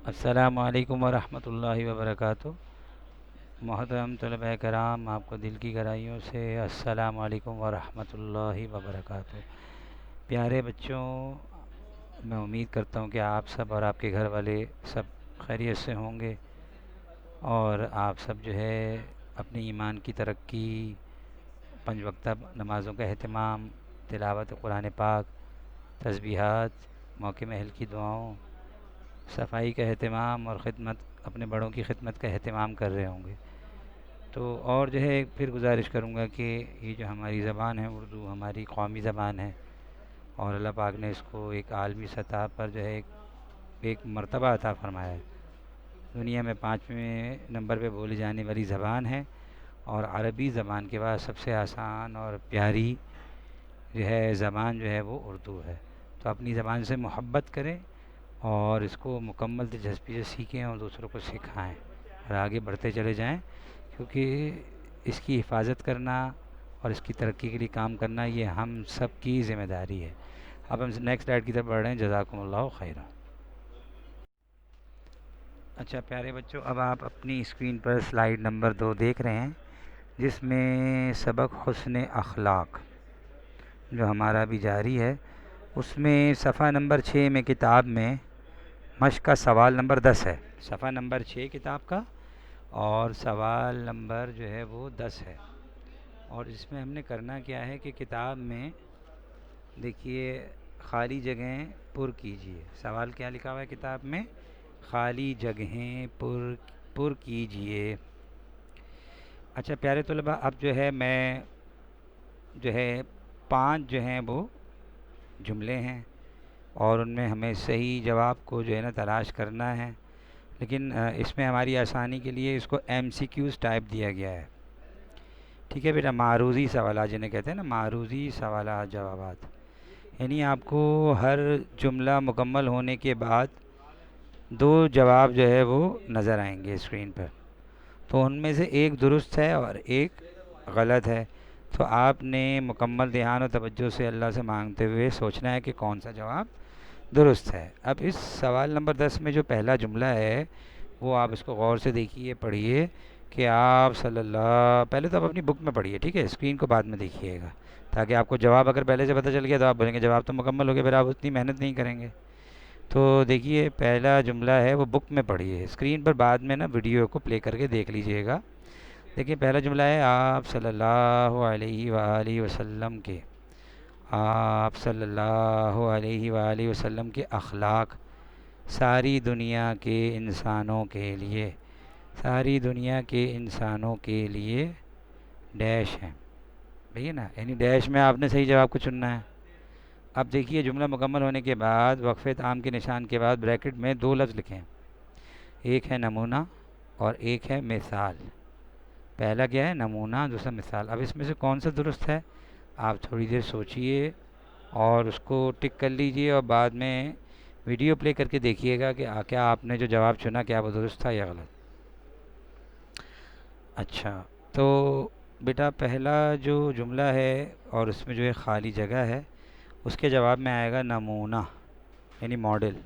السلام علیکم ورحمۃ اللہ وبرکاتہ۔ محترم طلباء کرام، آپ کو دل کی گہرائیوں سے السلام علیکم ورحمۃ اللہ وبرکاتہ۔ پیارے بچوں، میں امید کرتا ہوں کہ آپ سب اور آپ کے گھر والے سب خیریت سے ہوں گے، اور آپ سب جو ہے اپنی ایمان کی ترقی، پنج وقتہ نمازوں کا اہتمام، تلاوت قرآن پاک، تسبیحات، موقع محل کی دعاؤں، صفائی کا اہتمام اور خدمت، اپنے بڑوں کی خدمت کا اہتمام کر رہے ہوں گے۔ تو اور جو ہے پھر گزارش کروں گا کہ یہ جو ہماری زبان ہے اردو، ہماری قومی زبان ہے، اور اللہ پاک نے اس کو ایک عالمی سطح پر جو ہے ایک مرتبہ عطا فرمایا ہے۔ دنیا میں 5ویں نمبر پہ بولی جانے والی زبان ہے، اور عربی زبان کے بعد سب سے آسان اور پیاری جو ہے زبان جو ہے وہ اردو ہے۔ تو اپنی زبان سے محبت کریں اور اس کو مکمل دلچسپی سے سیکھیں اور دوسروں کو سکھائیں اور آگے بڑھتے چلے جائیں، کیونکہ اس کی حفاظت کرنا اور اس کی ترقی کے لیے کام کرنا یہ ہم سب کی ذمہ داری ہے۔ اب ہم نیکسٹ سلائیڈ کی طرف بڑھ رہے ہیں۔ جزاکم اللہ خیرہ۔ اچھا پیارے بچوں، اب آپ اپنی اسکرین پر سلائیڈ نمبر 2 دیکھ رہے ہیں، جس میں سبق حسن اخلاق جو ہمارا بھی جاری ہے، اس میں صفحہ نمبر 6 میں کتاب میں مشق کا سوال نمبر 10 ہے۔ صفحہ نمبر 6 کتاب کا، اور سوال نمبر جو ہے وہ 10 ہے۔ اور اس میں ہم نے کرنا کیا ہے کہ کتاب میں دیکھیے، خالی جگہیں پر کیجیے۔ سوال کیا لکھا ہوا ہے کتاب میں؟ خالی جگہیں پر کیجیے۔ اچھا پیارے طلباء، اب جو ہے میں جو ہے 5 جو ہیں وہ جملے ہیں، اور ان میں ہمیں صحیح جواب کو جو ہے نا تلاش کرنا ہے، لیکن اس میں ہماری آسانی کے لیے اس کو ایم سی کیوز ٹائپ دیا گیا ہے۔ ٹھیک ہے بیٹا، معروضی سوالات جنہیں کہتے ہیں نا، معروضی سوالات جوابات، یعنی آپ کو ہر جملہ مکمل ہونے کے بعد 2 جواب جو ہے وہ نظر آئیں گے اسکرین پر، تو ان میں سے ایک درست ہے اور ایک غلط ہے۔ تو آپ نے مکمل دھیان و توجہ سے اللہ سے مانگتے ہوئے سوچنا ہے کہ کون سا جواب درست ہے۔ اب اس سوال نمبر 10 میں جو پہلا جملہ ہے وہ آپ اس کو غور سے دیکھیے، پڑھیے کہ آپ صلی اللہ، پہلے تو آپ اپنی بک میں پڑھیے، ٹھیک ہے، اسکرین کو بعد میں دیکھیے گا، تاکہ آپ کو جواب اگر پہلے سے پتہ چل گیا تو آپ بولیں گے جواب تو مکمل ہو گیا، پھر آپ اتنی محنت نہیں کریں گے۔ تو دیکھیے پہلا جملہ ہے وہ بک میں پڑھیے، اسکرین پر بعد میں نا ویڈیو کو پلے کر کے دیکھ لیجئے گا۔ دیکھیے پہلا جملہ ہے آپ صلی اللہ علیہ وآلہ وسلم کے، آپ صلی اللہ علیہ وآلہ وسلم کے اخلاق ساری دنیا کے انسانوں کے لیے، ساری دنیا کے انسانوں کے لیے ڈیش ہیں، بھئی نا، یعنی ڈیش میں آپ نے صحیح جواب کو چننا ہے۔ اب دیکھیے جملہ مکمل ہونے کے بعد وقفے تام کے نشان کے بعد بریکٹ میں 2 لفظ لکھیں، ایک ہے نمونہ اور ایک ہے مثال۔ پہلا کیا ہے؟ نمونہ، دوسرا مثال۔ اب اس میں سے کون سا درست ہے؟ آپ تھوڑی دیر سوچئے اور اس کو ٹک کر لیجئے، اور بعد میں ویڈیو پلے کر کے دیکھیے گا کہ کیا آپ نے جو جواب چنا کیا وہ درست تھا یا غلط۔ اچھا، تو بیٹا پہلا جو جملہ ہے اور اس میں جو ہے خالی جگہ ہے، اس کے جواب میں آئے گا نمونہ، یعنی ماڈل۔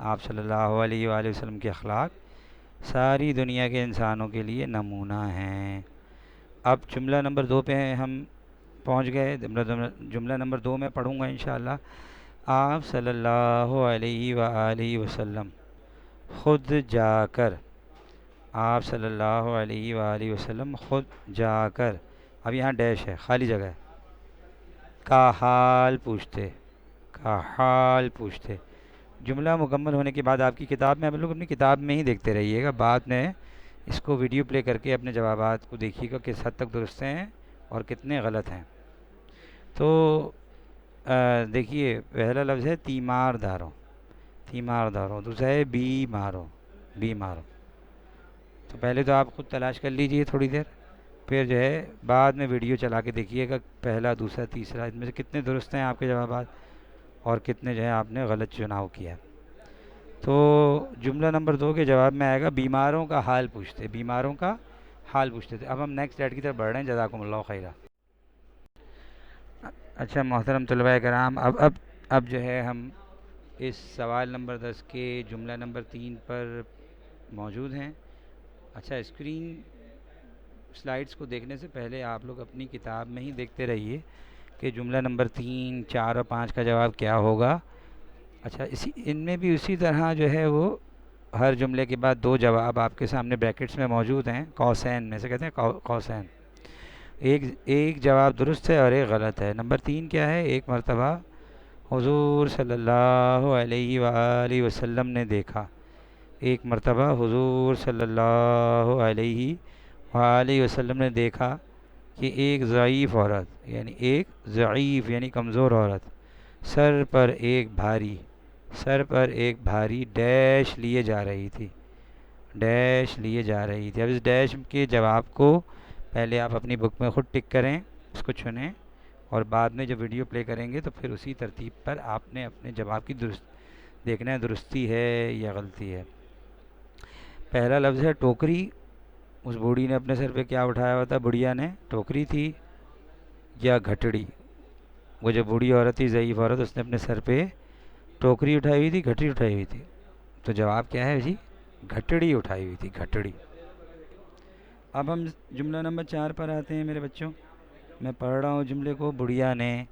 آپ صلی اللہ علیہ وآلہ وسلم کے اخلاق ساری دنیا کے انسانوں کے لیے نمونہ ہیں۔ اب جملہ نمبر 2 پہ ہم پہنچ گئے۔ جملہ نمبر 2 میں پڑھوں گا انشاءاللہ۔ آپ صلی اللہ علیہ وآلہ وسلم خود جا کر، آپ صلی اللہ علیہ وآلہ وسلم خود جا کر، اب یہاں ڈیش ہے، خالی جگہ ہے، کا حال پوچھتے، کا حال پوچھتے۔ جملہ مکمل ہونے کے بعد آپ کی کتاب میں، آپ لوگ اپنی کتاب میں ہی دیکھتے رہیے گا، بعد میں اس کو ویڈیو پلے کر کے اپنے جوابات کو دیکھیے گا کس حد تک درست ہیں اور کتنے غلط ہیں۔ تو دیکھیے پہلا لفظ ہے تیمار داروں، تیمار داروں، دوسرا ہے بیماروں، بیماروں۔ تو پہلے تو آپ خود تلاش کر لیجئے تھوڑی دیر، پھر جو ہے بعد میں ویڈیو چلا کے دیکھیے گا پہلا، دوسرا، تیسرا، ان میں سے کتنے درست ہیں آپ کے جوابات اور کتنے جو ہے آپ نے غلط چناؤ کیا۔ تو جملہ نمبر 2 کے جواب میں آئے گا بیماروں کا حال پوچھتے، بیماروں کا حال پوچھتے تھے۔ اب ہم نیکسٹ سلائیڈ کی طرف بڑھ رہے ہیں۔ جزاکم اللہ خیرہ۔ اچھا محترم طلباء کرام، اب جو ہے ہم اس سوال نمبر 10 کے جملہ نمبر 3 پر موجود ہیں۔ اچھا، اسکرین سلائڈز کو دیکھنے سے پہلے آپ لوگ اپنی کتاب میں ہی دیکھتے رہیے کہ جملہ نمبر 3، 4 اور 5 کا جواب کیا ہوگا۔ اچھا، ان میں بھی اسی طرح جو ہے وہ ہر جملے کے بعد 2 جواب آپ کے سامنے بریکٹس میں موجود ہیں، قوسین میں سے کہتے ہیں قوسین۔ ایک جواب درست ہے اور ایک غلط ہے۔ نمبر 3 کیا ہے؟ ایک مرتبہ حضور صلی اللہ علیہ وآلہ وسلم نے دیکھا۔ ایک مرتبہ حضور صلی اللہ علیہ وآلہ وسلم نے دیکھا کہ ایک ضعیف عورت، یعنی کمزور عورت، سر پر ایک بھاری ڈیش لیے جا رہی تھی۔ اب اس ڈیش کے جواب کو پہلے آپ اپنی بک میں خود ٹک کریں، اس کو چنیں، اور بعد میں جب ویڈیو پلے کریں گے تو پھر اسی ترتیب پر آپ نے اپنے جواب کی دیکھنا ہے درستی ہے یا غلطی ہے۔ پہلا لفظ ہے ٹوکری۔ اس بوڑھی نے اپنے سر پہ کیا اٹھایا ہوا تھا؟ بڑھیا نے ٹوکری تھی یا گھٹڑی؟ وہ جو بوڑھی عورت تھی، ضعیف عورت، اس نے اپنے سر پہ ٹوکری اٹھائی ہوئی تھی، گھٹڑی اٹھائی ہوئی تھی؟ تو جواب کیا ہے جی؟ گھٹڑی اٹھائی ہوئی تھی، گھٹڑی۔ اب ہم جملہ نمبر 4 پر آتے ہیں میرے بچوں۔ میں پڑھ رہا ہوں جملے کو۔ بڑھیا نے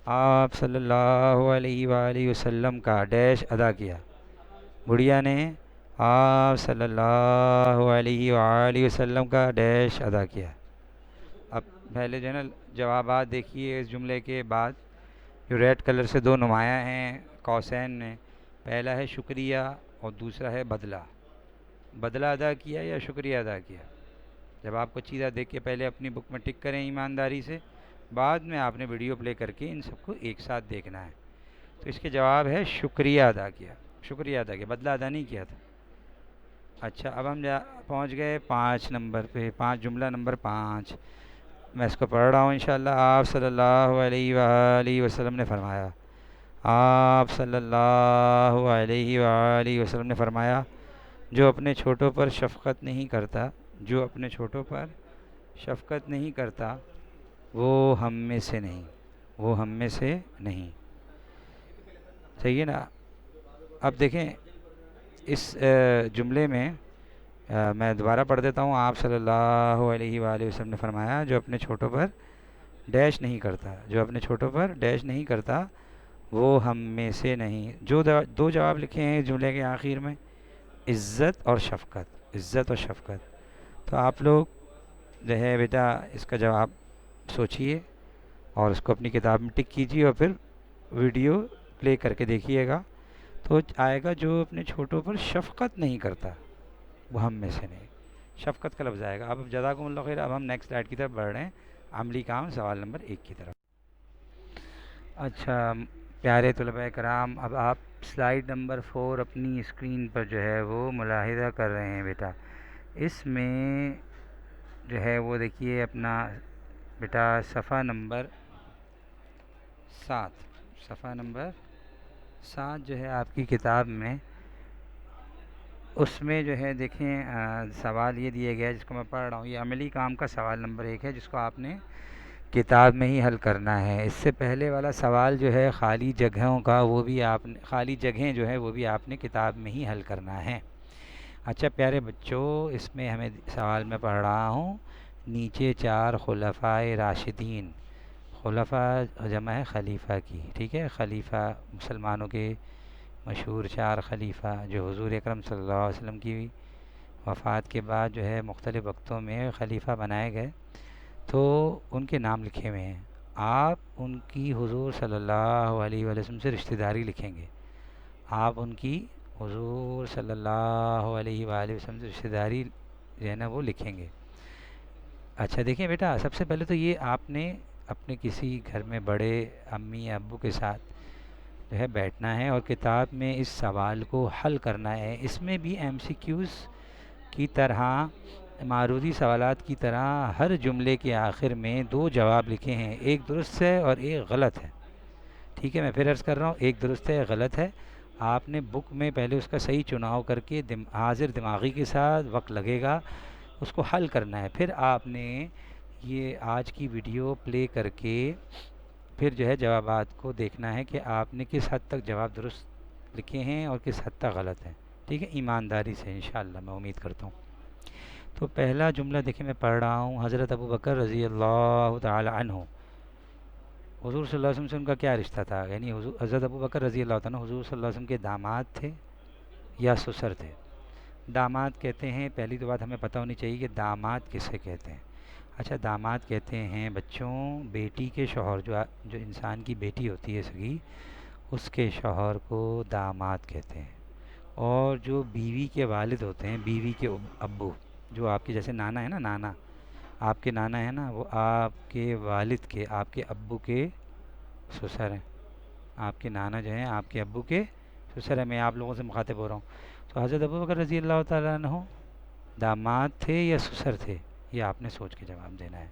آپ صلی اللہ علیہ وآلہ وسلم کا ڈیش ادا کیا۔ بڑھیا نے آپ صلی اللہ علیہ وآلہ وسلم کا ڈیش ادا کیا۔ اب پہلے جو ہے نا جوابات دیکھیے اس جملے کے بعد، جو ریڈ کلر سے 2 نمایاں ہیں قوسین میں۔ پہلا ہے شکریہ اور دوسرا ہے بدلہ۔ بدلہ ادا کیا یا شکریہ ادا کیا؟ جب آپ کو چیزیں دیکھ کے پہلے اپنی بک میں ٹک کریں ایمانداری سے، بعد میں آپ نے ویڈیو پلے کر کے ان سب کو ایک ساتھ دیکھنا ہے۔ تو اس کے جواب ہے شکریہ ادا کیا، بدلہ ادا نہیں کیا تھا۔ اچھا، اب ہم پہنچ گئے 5 نمبر پہ، جملہ نمبر 5۔ میں اس کو پڑھ رہا ہوں انشاءاللہ۔ آپ صلی اللہ علیہ وآلہ وسلم نے فرمایا، آپ صلی اللہ علیہ وآلہ وسلم نے فرمایا، جو اپنے چھوٹوں پر شفقت نہیں کرتا وہ ہم میں سے نہیں۔ صحیح ہے نا؟ اب دیکھیں اس جملے میں میں دوبارہ پڑھ دیتا ہوں۔ آپ صلی اللہ علیہ وآلہ وسلم نے فرمایا، جو اپنے چھوٹوں پر ڈیش نہیں کرتا وہ ہم میں سے نہیں۔ جو 2 جواب لکھے ہیں جملے کے آخر میں، عزت اور شفقت۔ تو آپ لوگ جو ہے بیٹا اس کا جواب سوچئے اور اس کو اپنی کتاب میں ٹک کیجیے، اور پھر ویڈیو پلے کر کے دیکھیے گا تو آئے گا جو اپنے چھوٹوں پر شفقت نہیں کرتا وہ ہم میں سے نہیں۔ شفقت کا لفظ آئے گا۔ اب جزاکم اللہ خیر۔ اب ہم نیکسٹ سلائڈ کی طرف بڑھ رہے ہیں، عملی کام سوال نمبر 1 کی طرف۔ اچھا پیارے طلباء کرام، اب آپ سلائڈ نمبر 4 اپنی اسکرین پر جو ہے وہ ملاحظہ کر رہے ہیں بیٹا۔ اس میں جو ہے وہ دیکھیے اپنا بیٹا صفحہ نمبر 7 جو ہے آپ کی کتاب میں، اس میں جو ہے دیکھیں سوال یہ دیا گیا ہے جس کو میں پڑھ رہا ہوں۔ یہ عملی کام کا سوال نمبر 1 ہے جس کو آپ نے کتاب میں ہی حل کرنا ہے۔ اس سے پہلے والا سوال جو ہے خالی جگہیں جو ہے وہ بھی آپ نے کتاب میں ہی حل کرنا ہے۔ اچھا پیارے بچوں، اس میں ہمیں سوال میں پڑھ رہا ہوں، نیچے 4 خلفائے راشدین، خلفاء جمع ہے خلیفہ کی، ٹھیک ہے؟ خلیفہ مسلمانوں کے مشہور 4 خلیفہ جو حضور اکرم صلی اللہ علیہ وسلم کی وفات کے بعد جو ہے مختلف وقتوں میں خلیفہ بنائے گئے، تو ان کے نام لکھے ہوئے ہیں۔ آپ ان کی حضور صلی اللہ علیہ وسلم سے رشتہ داری لکھیں گے۔ آپ ان کی حضور صلی اللہ علیہ وآلہ وسلم سے رشتہ داری جو ہے نا وہ لکھیں گے۔ اچھا دیکھیں بیٹا، سب سے پہلے تو یہ آپ نے اپنے کسی گھر میں بڑے امی یا ابو کے ساتھ جو ہے بیٹھنا ہے اور کتاب میں اس سوال کو حل کرنا ہے۔ اس میں بھی ایم سی کیوز کی طرح، معروضی سوالات کی طرح ہر جملے کے آخر میں 2 جواب لکھے ہیں، ایک درست ہے اور ایک غلط ہے، ٹھیک ہے؟ میں پھر عرض کر رہا ہوں، ایک درست ہے، ایک غلط ہے۔ آپ نے بک میں پہلے اس کا صحیح چناؤ کر کے حاضر دماغی کے ساتھ وقت لگے گا اس کو حل کرنا ہے۔ پھر آپ نے یہ آج کی ویڈیو پلے کر کے پھر جو ہے جوابات کو دیکھنا ہے کہ آپ نے کس حد تک جواب درست لکھے ہیں اور کس حد تک غلط ہیں، ٹھیک ہے، ایمانداری سے انشاءاللہ میں امید کرتا ہوں۔ تو پہلا جملہ دیکھیں میں پڑھ رہا ہوں، حضرت ابو بکر رضی اللہ تعالی عنہ، حضور صلی اللہ علیہ وسلم سے ان کا کیا رشتہ تھا؟ یعنی حضرت ابو بکر رضی اللہ تعالیٰ حضور صلی اللہ علیہ وسلم کے داماد تھے یا سسر تھے؟ داماد کہتے ہیں، پہلی تو بات ہمیں پتہ ہونی چاہیے کہ داماد کسے کہتے ہیں۔ اچھا، داماد کہتے ہیں بچوں بیٹی کے شوہر، جو انسان کی بیٹی ہوتی ہے سگی، اس کے شوہر کو داماد کہتے ہیں۔ اور جو بیوی کے والد ہوتے ہیں، بیوی کے ابو، جو آپ کے جیسے نانا ہے نا، نانا آپ کے نانا ہے نا، وہ آپ کے والد کے، آپ کے ابو کے سسر ہیں۔ آپ کے نانا جو ہیں آپ کے ابو کے سسر ہیں۔ میں آپ لوگوں سے مخاطب ہو رہا ہوں۔ تو حضرت ابو بکر رضی اللہ تعالیٰ عنہ داماد تھے یا سسر تھے؟ یہ آپ نے سوچ کے جواب دینا ہے،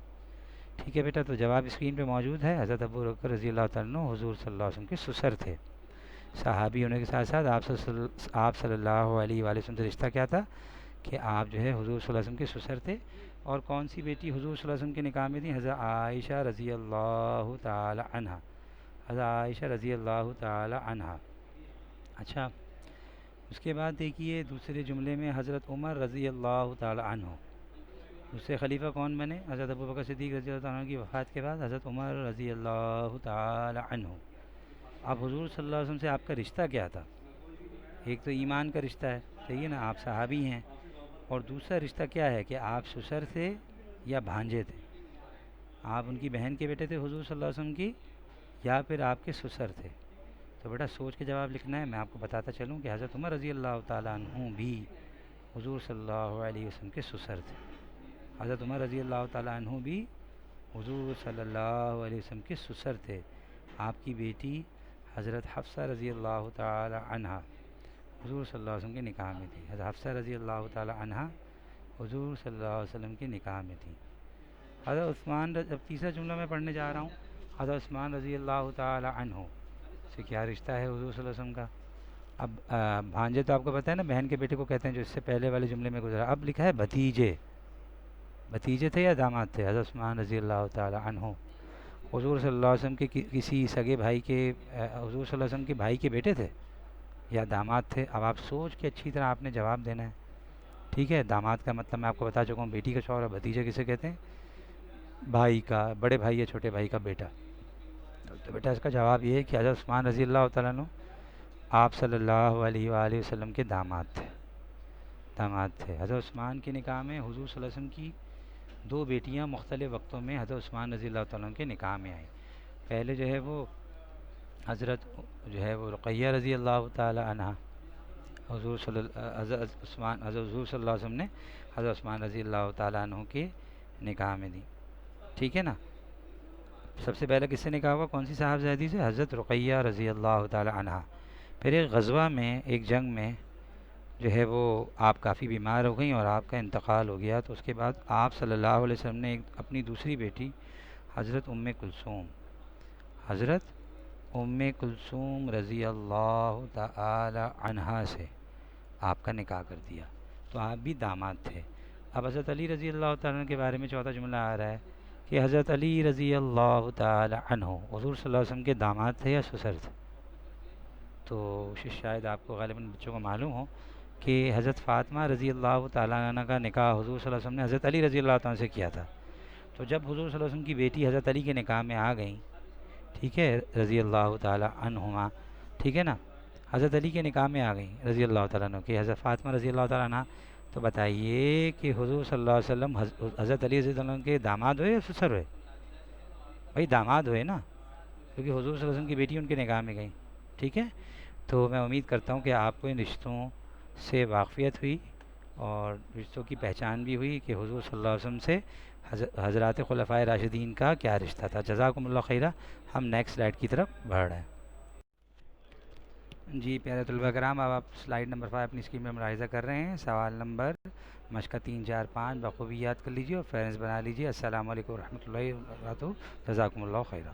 ٹھیک ہے بیٹا؟ تو جواب اسکرین پہ موجود ہے، حضرت ابو بکر رضی اللہ تعالیٰ عنہ حضور صلی اللہ علیہ وسلم کے سسر تھے۔ صحابی ہونے کے ساتھ ساتھ آپ صلی اللہ علیہ وآلہ وسلم سے رشتہ کیا تھا کہ آپ جو ہے حضور صلی اللہ علیہ وسلم کے سسر تھے۔ اور کون سی بیٹی حضور صلی اللہ علیہ وسلم کے نکاح میں تھی؟ حضرت عائشہ رضی اللہ تعالی عنہ، حضرت عائشہ رضی اللہ تعالی عنہ۔ اچھا، اس کے بعد دیکھیے دوسرے جملے میں حضرت عمر رضی اللہ تعالی عنہ، دوسرے خلیفہ کون بنے؟ حضرت ابو بکر صدیق رضی اللہ عنہ کی وفات کے بعد حضرت عمر رضی اللہ تعالی عنہ۔ اب حضور صلی اللہ علیہ وسلم سے آپ کا رشتہ کیا تھا؟ ایک تو ایمان کا رشتہ ہے، صحیح ہے نا، آپ صحابی ہیں، اور دوسرا رشتہ کیا ہے کہ آپ سسر تھے یا بھانجے تھے؟ آپ ان کی بہن کے بیٹے تھے حضور صلی اللہ علیہ وسلم کی، یا پھر آپ کے سسر تھے؟ تو بیٹا سوچ کے جواب لکھنا ہے۔ میں آپ کو بتاتا چلوں کہ حضرت عمر رضی اللہ تعالیٰ عنہ بھی حضور صلی اللہ علیہ وسلم کے سسر تھے۔ حضرت عمر رضی اللہ تعالیٰ عنہ بھی حضور صلی اللہ علیہ وسلم کے سسر تھے۔ آپ کی بیٹی حضرت حفصہ رضی اللہ تعالی عنہ حضور صلی اللہ علیہ وسلم کے نکاح میں تھی۔ حضرت حفصہ رضی اللہ تعالی عنہ حضور صلی اللہ علیہ وسلم کے نکاح میں تھی۔ حضرت عثمان اب تیسرا جملہ میں پڑھنے جا رہا ہوں، حضرت عثمان رضی اللہ تعالی عنہ سے کیا رشتہ ہے حضور صلی اللہ علیہ وسلم کا؟ اب بھانجے تو آپ کو پتہ ہے نا، بہن کے بیٹے کو کہتے ہیں، جو اس سے پہلے والے جملے میں گزرا۔ اب لکھا ہے بھتیجے، بھتیجے تھے یا داماد تھے؟ حضرت عثمان رضی اللہ تعالی عنہ حضور صلی اللہ علیہ وسلم کے کسی سگے بھائی کے، حضور صلی اللہ علیہ وسلم کے بھائی کے بیٹے تھے یا داماد تھے؟ اب آپ سوچ کے اچھی طرح آپ نے جواب دینا ہے، ٹھیک ہے؟ داماد کا مطلب میں آپ کو بتا چکا ہوں، بیٹی کا شوہر، اور بھتیجے کسے کہتے ہیں؟ بھائی کا، بڑے بھائی یا چھوٹے بھائی کا بیٹا۔ تو بیٹا اس کا جواب یہ ہے کہ حضرت عثمان رضی اللہ تعالیٰ عنہ آپ صلی اللہ علیہ وآلہ وسلم کے داماد تھے، داماد تھے۔ حضرت عثمان کے نکاح میں حضور صلی اللہ علیہ وسلم کی دو بیٹیاں مختلف وقتوں میں حضرت عثمان رضی اللہ تعالیٰ عنہ کے نکاح میں آئیں۔ پہلے جو ہے وہ حضرت جو ہے وہ رقیہ رضی اللہ تعالی عنہ، حضرت حضور صلی اللہ علیہ وسلم نے حضرت عثمان رضی اللہ تعالیٰ عنہ کے نکاح میں دی، ٹھیک ہے نا؟ سب سے پہلے کس سے نکاح ہوا؟ کون سی صاحبزادی سے؟ حضرت رقیہ رضی اللہ تعالی عنہ۔ پھر ایک غزوہ میں، ایک جنگ میں جو ہے وہ آپ کافی بیمار ہو گئیں اور آپ کا انتقال ہو گیا، تو اس کے بعد آپ صلی اللہ علیہ وسلم نے اپنی دوسری بیٹی حضرت کلثوم، حضرت کلثوم رضی اللہ تعالی عنہا سے آپ کا نکاح کر دیا، تو آپ بھی داماد تھے۔ اب حضرت علی رضی اللہ تعالیٰ عنہ کے بارے میں چوتھا جملہ آ رہا ہے کہ حضرت علی رضی اللہ تعالی عنہ حضور صلی اللہ علیہ وسلم کے داماد تھے یا سسر تھے؟ تو شاید آپ کو غالباً بچوں کو معلوم ہو کہ حضرت فاطمہ رضی اللہ تعالیٰ عنہ کا نکاح حضور صلی اللہ علیہ وسلم نے حضرت علی رضی اللہ تعالیٰ عنہ سے کیا تھا۔ تو جب حضور صلی اللہ علیہ وسلم کی بیٹی حضرت علی کے نکاح میں آ گئیں، ٹھیک ہے، رضی اللہ تعالیٰ عنہما، ٹھیک ہے نا، حضرت علی کے نکاح میں آ گئیں رضی اللہ تعالیٰ عنہ کہ حضرت فاطمہ رضی اللہ تعالیٰ عنہ، تو بتائیے کہ حضور صلی اللہ علیہ وسلم حضرت علی رضی اللہ عنہ کے داماد ہوئے یا سسر ہوئے؟ بھائی داماد ہوئے نا، کیونکہ حضور صلی اللہ علیہ وسلم کی بیٹی ان کے نکاح میں گئیں، ٹھیک ہے؟ تو میں امید کرتا ہوں کہ آپ کو ان رشتوں سے واقفیت ہوئی اور رشتوں کی پہچان بھی ہوئی کہ حضور صلی اللہ علیہ وسلم سے حضرات خلفائے راشدین کا کیا رشتہ تھا۔ جزاکم اللہ خیرہ۔ ہم نیکسٹ سلائیڈ کی طرف بڑھ رہے ہیں۔ جی پیارے طلبہ کرام، اب آپ سلائیڈ نمبر 5 اپنی اسکرین میں ملاحظہ کر رہے ہیں۔ سوال نمبر مشقہ 3 4 5 بخوبی یاد کر لیجیے اور فیرنس بنا لیجیے۔ السلام علیکم ورحمۃ اللہ وبرکاتہ۔ جزاکم اللہ خیرہ۔